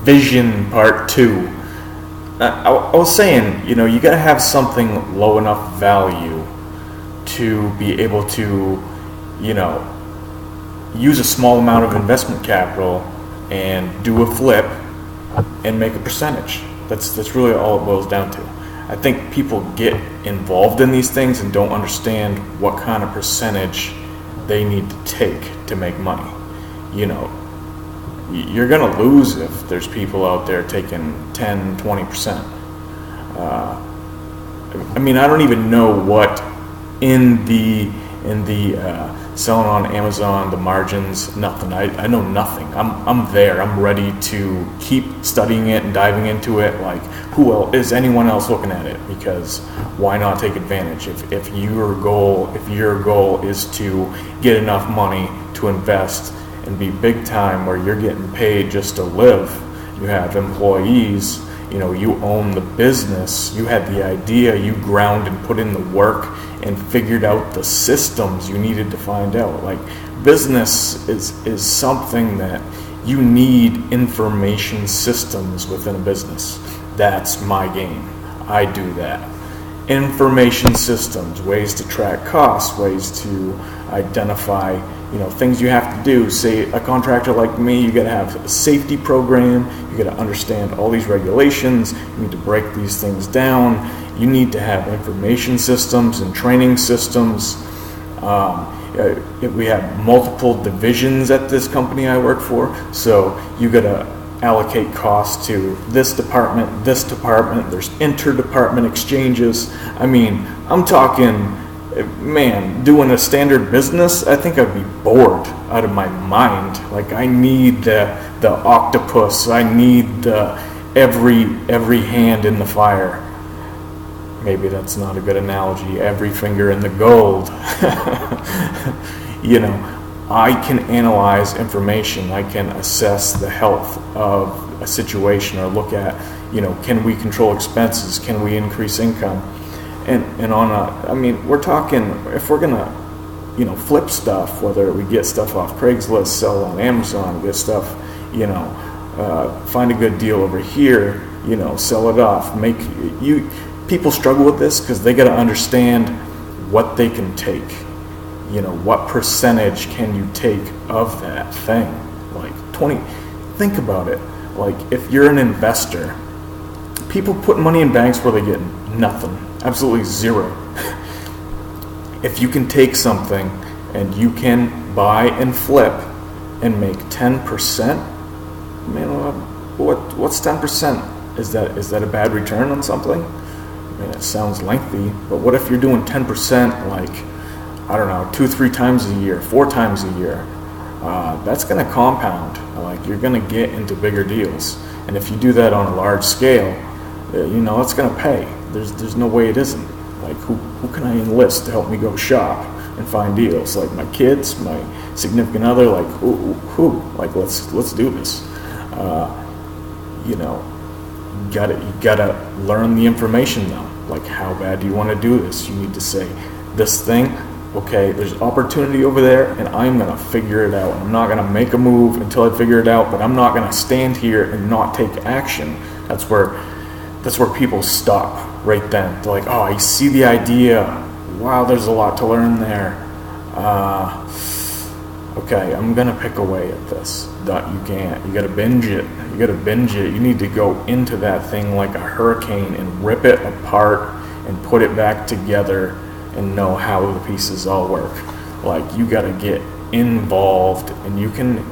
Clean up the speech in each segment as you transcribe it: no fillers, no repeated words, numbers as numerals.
vision part 2. I was saying, you got to have something low enough value to be able to, use a small amount of investment capital and do a flip and make a percentage. That's really all it boils down to. I think people get involved in these things and don't understand what kind of percentage they need to take to make money. You're going to lose if there's people out there taking 10, 20%. I don't even know what in the selling on Amazon, the margins, nothing. I know nothing. I'm there. I'm ready to keep studying it and diving into it. Like, is anyone else looking at it? Because why not take advantage? If your goal is to get enough money to invest and be big time, where you're getting paid just to live, you have employees, you own the business, you had the idea, you ground and put in the work and figured out the systems you needed to find out. Like, business is something that you need information systems within a business. That's my game. I do that. Information systems, ways to track costs, ways to identify, things you have to do. Say a contractor like me, you got to have a safety program. You got to understand all these regulations. You need to break these things down. You need to have information systems and training systems. We have multiple divisions at this company I work for, so you got to allocate costs to this department. There's inter-department exchanges. I'm talking, man, doing a standard business, I think I'd be bored out of my mind. Like, I need the octopus. I need the every hand in the fire. Maybe that's not a good analogy. Every finger in the gold. I can analyze information. I can assess the health of a situation, or look at, can we control expenses? Can we increase income? And we're talking, if we're gonna, flip stuff, whether we get stuff off Craigslist, sell on Amazon, get stuff, find a good deal over here, sell it off, people struggle with this because they got to understand what they can take. What percentage can you take of that thing? Like 20, think about it. Like, if you're an investor, people put money in banks where they get nothing, absolutely zero. If you can take something and you can buy and flip and make 10%, man, what's 10%? Is that a bad return on something? It sounds lengthy, but what if you're doing 10%, like, 2-3 times a year, 4 times a year? That's going to compound. Like, you're going to get into bigger deals, and if you do that on a large scale, it's going to pay. There's no way it isn't. Like, who can I enlist to help me go shop and find deals? Like, my kids, my significant other. Like, who? Like, let's do this. You gotta learn the information though. Like, how bad do you want to do this? You need to say, this thing, okay, there's opportunity over there, and I'm gonna figure it out. I'm not gonna make a move until I figure it out, but I'm not gonna stand here and not take action. That's where people stop right then. They're like, oh, I see the idea. Wow, there's a lot to learn there. Okay, I'm gonna pick away at this. You can't. You gotta binge it. You need to go into that thing like a hurricane and rip it apart and put it back together and know how the pieces all work. Like, you gotta get involved, and you can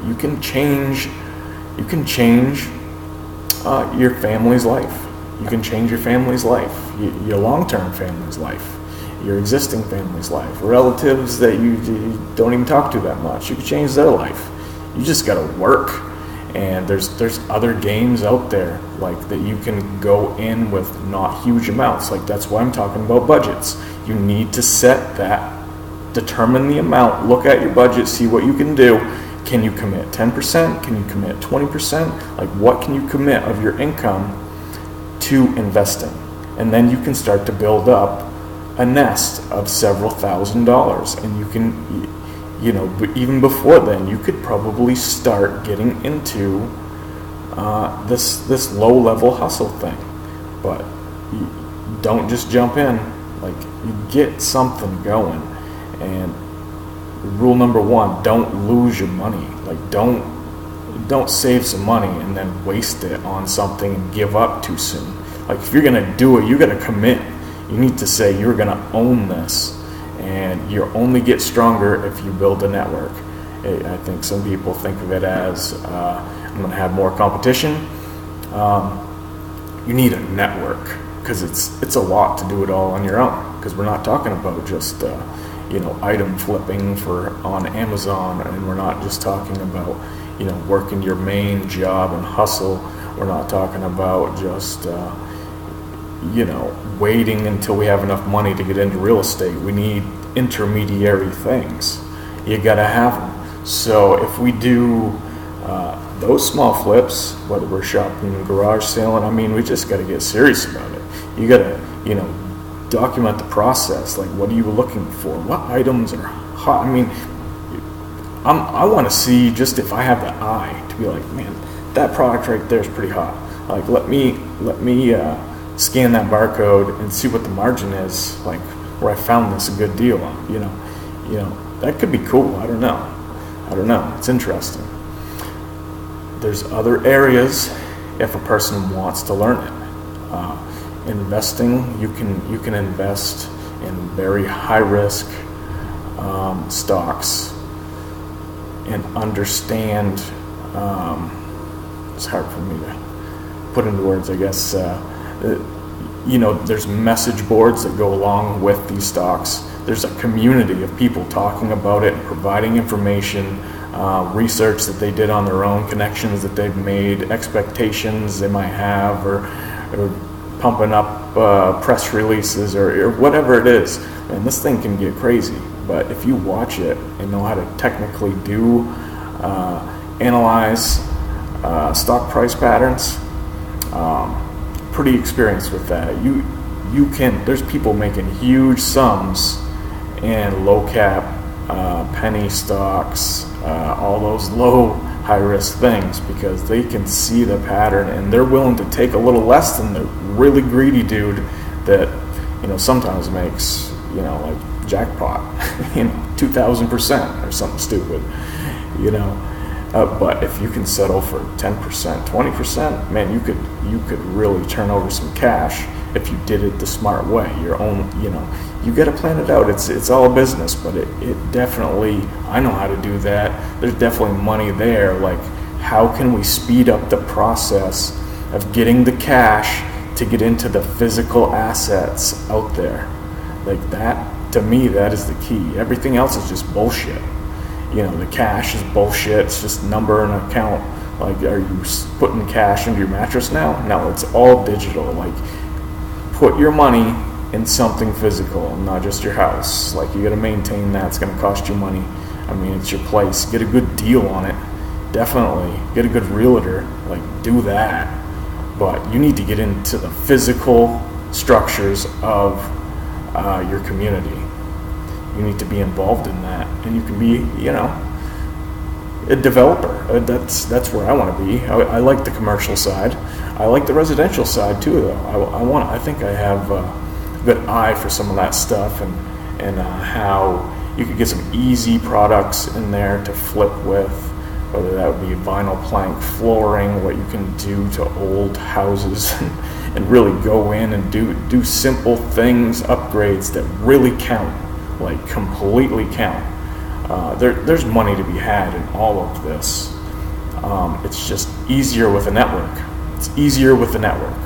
change your family's life. You can change your family's life, your long-term family's life, your existing family's life, relatives that you don't even talk to that much. You can change their life. You just gotta work. And there's other games out there, like, that you can go in with not huge amounts. Like, that's why I'm talking about budgets. You need to set that, determine the amount, look at your budget, see what you can do. Can you commit 10%? Can you commit 20%? Like, what can you commit of your income to investing? And then you can start to build up a nest of several $1,000s, and you can, but even before then, you could probably start getting into this low level hustle thing. But you don't just jump in. Like, you get something going. And rule number one: don't lose your money. Like, don't save some money and then waste it on something and give up too soon. Like, if you're gonna do it, you gotta commit. You need to say you're gonna own this, and you only get stronger if you build a network. I think some people think of it as I'm gonna have more competition. You need a network, because it's a lot to do it all on your own. Because we're not talking about just item flipping on Amazon, and we're not just talking about working your main job and hustle. We're not talking about just waiting until we have enough money to get into real estate. We need intermediary things. You gotta have them. So if we do those small flips, whether we're shopping and garage selling, we just gotta get serious about it. You gotta document the process. Like, what are you looking for? What items are hot? I want to see, just if I have the eye to be like, man, that product right there is pretty hot. Like, let me scan that barcode and see what the margin is, like where I found this a good deal on. That could be cool. I don't know. It's interesting. There's other areas if a person wants to learn it. Investing, you can invest in very high risk stocks and understand. It's hard for me to put into words, I guess. There's message boards that go along with these stocks. There's a community of people talking about it and providing information, research that they did on their own, connections that they've made, expectations they might have, or pumping up press releases or whatever it is. And this thing can get crazy. But if you watch it and know how to technically analyze stock price patterns, pretty experienced with that. There's people making huge sums in low cap, penny stocks, all those low high risk things, because they can see the pattern and they're willing to take a little less than the really greedy dude that sometimes makes like jackpot 2,000% or something stupid. But if you can settle for 10%, 20%, man, you could really turn over some cash if you did it the smart way. Your own, you got to plan it out. It's all a business, but it definitely, I know how to do that. There's definitely money there. Like, how can we speed up the process of getting the cash to get into the physical assets out there? Like, that, to me, that is the key. Everything else is just bullshit. The cash is bullshit. It's just number and account. Like, are you putting cash into your mattress now? No, it's all digital. Like, put your money in something physical, not just your house. Like, you got to maintain that. It's going to cost you money. It's your place. Get a good deal on it. Definitely. Get a good realtor. Like, do that. But you need to get into the physical structures of your community. You need to be involved in that, and you can be, a developer. That's where I want to be. I like the commercial side. I like the residential side too, though. I think I have a good eye for some of that stuff, and how you could get some easy products in there to flip with, whether that would be vinyl plank flooring, what you can do to old houses, and really go in and do simple things, upgrades that really count. Like, completely count. There's money to be had in all of this. It's just easier with a network. It's easier with the network,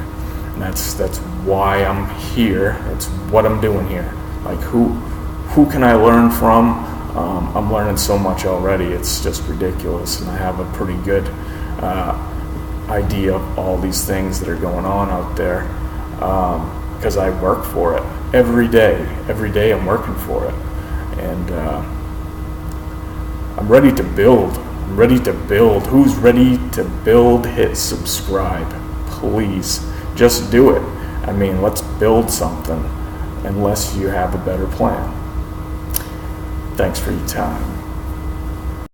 and that's why I'm here. That's what I'm doing here. Like, who can I learn from? I'm learning so much already. It's just ridiculous, and I have a pretty good idea of all these things that are going on out there, because I work for it. Every day I'm working for it, and I'm ready to build. Who's ready to build? Hit subscribe, please. Just do it. Let's build something, unless you have a better plan. Thanks for your time.